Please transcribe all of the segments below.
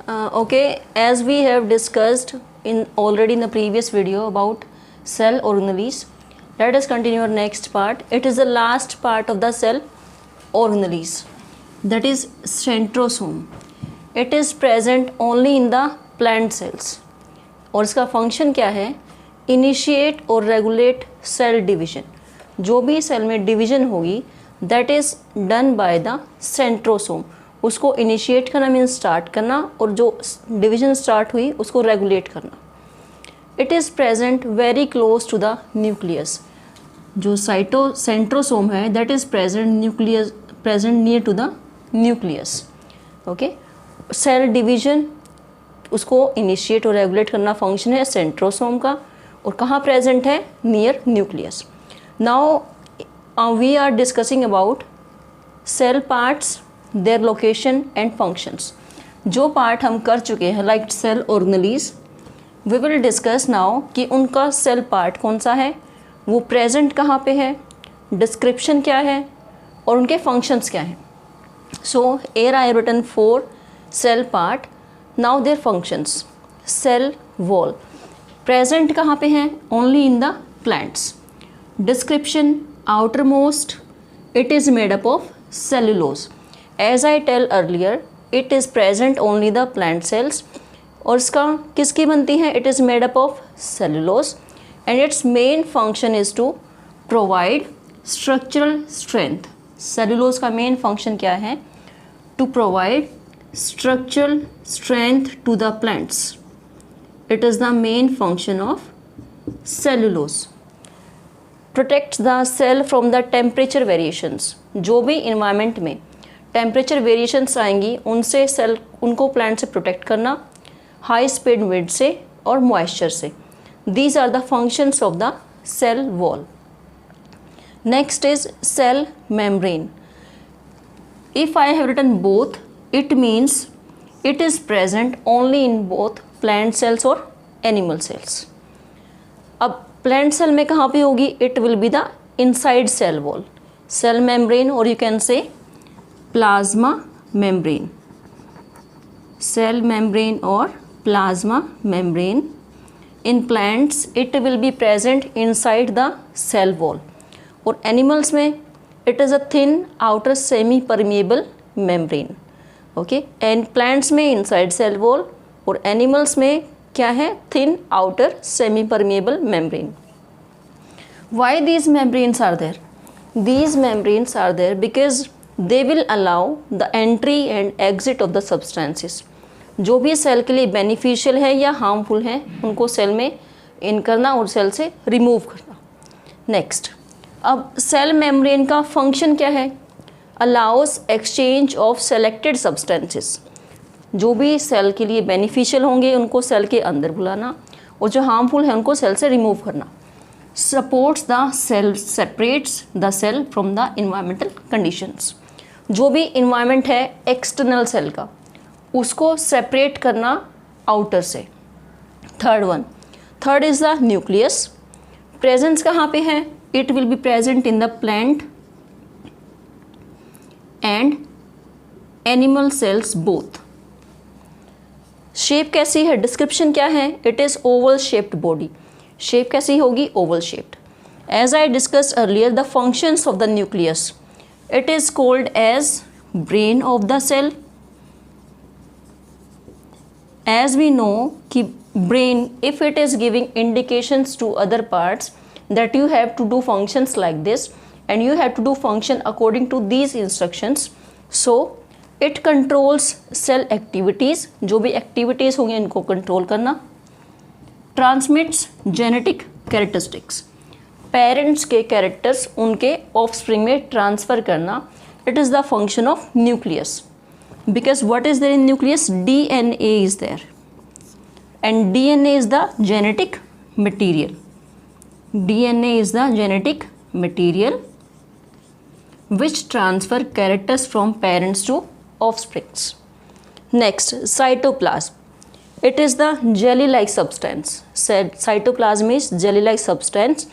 Okay, as we have discussed already in the previous video about cell organelles, let us continue our next part. It is the last part of the cell organelles, that is centrosome. It is present only in the plant cells. और इसका function क्या है? Initiate और regulate cell division. जो भी cell में division होगी that is done by the centrosome. उसको इनिशिएट करना मीन्स स्टार्ट करना, और जो डिवीजन स्टार्ट हुई उसको रेगुलेट करना. It is present very close to the nucleus. जो सेंट्रोसोम है that is present near to the nucleus. Okay, cell division उसको इनिशिएट और रेगुलेट करना फंक्शन है सेंट्रोसोम का, और कहाँ प्रेजेंट है? Near nucleus. Now we are discussing about cell parts, their location and functions. जो पार्ट हम कर चुके हैं like cell organelles, we will discuss now कि उनका सेल पार्ट कौन सा है, वो प्रेजेंट कहाँ पे है, डिस्क्रिप्शन क्या है, और उनके फंक्शंस क्या हैं. So here I written 4 cell part. Now their functions. Cell wall present कहाँ पे हैं? Only in the plants. Description outer most, it is made up of cellulose. As I tell earlier it is present only the plant cells. और इसका किसकी बनती है? It is made up of cellulose and its main function is to provide structural strength. Cellulose का main function क्या है? To provide structural strength to the plants. It is the main function of cellulose. Protects the cell from the temperature variations. जो भी environment में temperature variations आएंगी उनसे cell उनको plant से protect करना, high speed wind से और moisture से. These are the functions of the cell wall. Next is cell membrane. If I have written both, it means it is present only in both plant cells or animal cells. अब plant cell में कहाँ पे होगी? It will be the inside cell wall, cell membrane, or you can say plasma membrane, cell membrane or plasma membrane. In plants it will be present inside the cell wall, और animals में it is a thin outer semi permeable membrane. Okay, and plants में inside cell wall, और animals में क्या है? Thin outer semi permeable membrane. Why these membranes are there? These membranes are there because they will allow the entry and exit of the substances. जो भी cell के लिए beneficial है या हार्मफुल है उनको सेल में इन करना और सेल से रिमूव करना. नेक्स्ट, अब सेल मेम्ब्रेन का फंक्शन क्या है? allows exchange of selected substances. जो भी सेल के लिए बेनिफिशियल होंगे उनको सेल के अंदर बुलाना, और जो हार्मफुल है उनको सेल से रिमूव करना. Supports the cell, separates the cell from the environmental conditions. जो भी इन्वायरमेंट है एक्सटर्नल सेल का उसको सेपरेट करना आउटर से. Third is the nucleus. Presence कहाँ पे है? It will be present in the plant and animal cells both. Shape कैसी है? डिस्क्रिप्शन क्या है? It is oval shaped body. Shape कैसी होगी? Oval shaped. As I discussed earlier the functions of the nucleus, it is called as brain of the cell. As we know कि brain if it is giving indications to other parts that you have to do functions like this and you have to do function according to these instructions. So it controls cell activities. जो भी activities होंगे इनको control करना. Transmits genetic characteristics. Parents के characters उनके offspring में transfer करना. It is the function of nucleus. Because what is there in nucleus? DNA is there. And DNA is the genetic material. DNA is the genetic material which transfer characters from parents to offsprings. Next, cytoplasm. It is the jelly-like substance. Cytoplasm is jelly-like substance.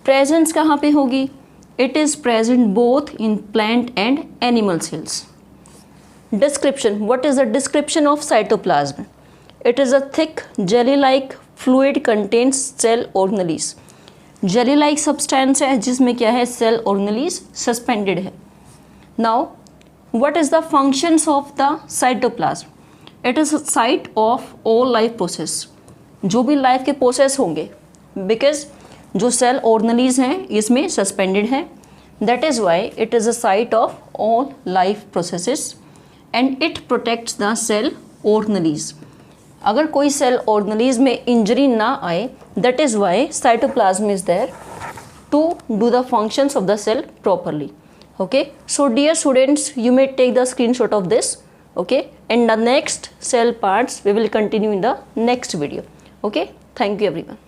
Presence कहाँ पे होगी? It is present both in plant and animal cells. Description. What is the description of cytoplasm? It is a thick jelly-like fluid contains cell organelles. Jelly-like substance है जिसमें क्या है, cell organelles suspended है. Now, what is the functions of the cytoplasm? It is a site of all life process. जो भी life के process होंगे, because जो सेल ऑर्गेनेल्स हैं इसमें सस्पेंडेड हैं, that is why it is a site of all life processes and it protects the cell organelles. अगर कोई सेल ऑर्गेनेल्स में इंजरी ना आए, that is why cytoplasm is there to do the functions of the cell properly. Okay, so dear students, you may take the screenshot of this. Okay, and the next cell parts we will continue in the next video. Okay, thank you everyone.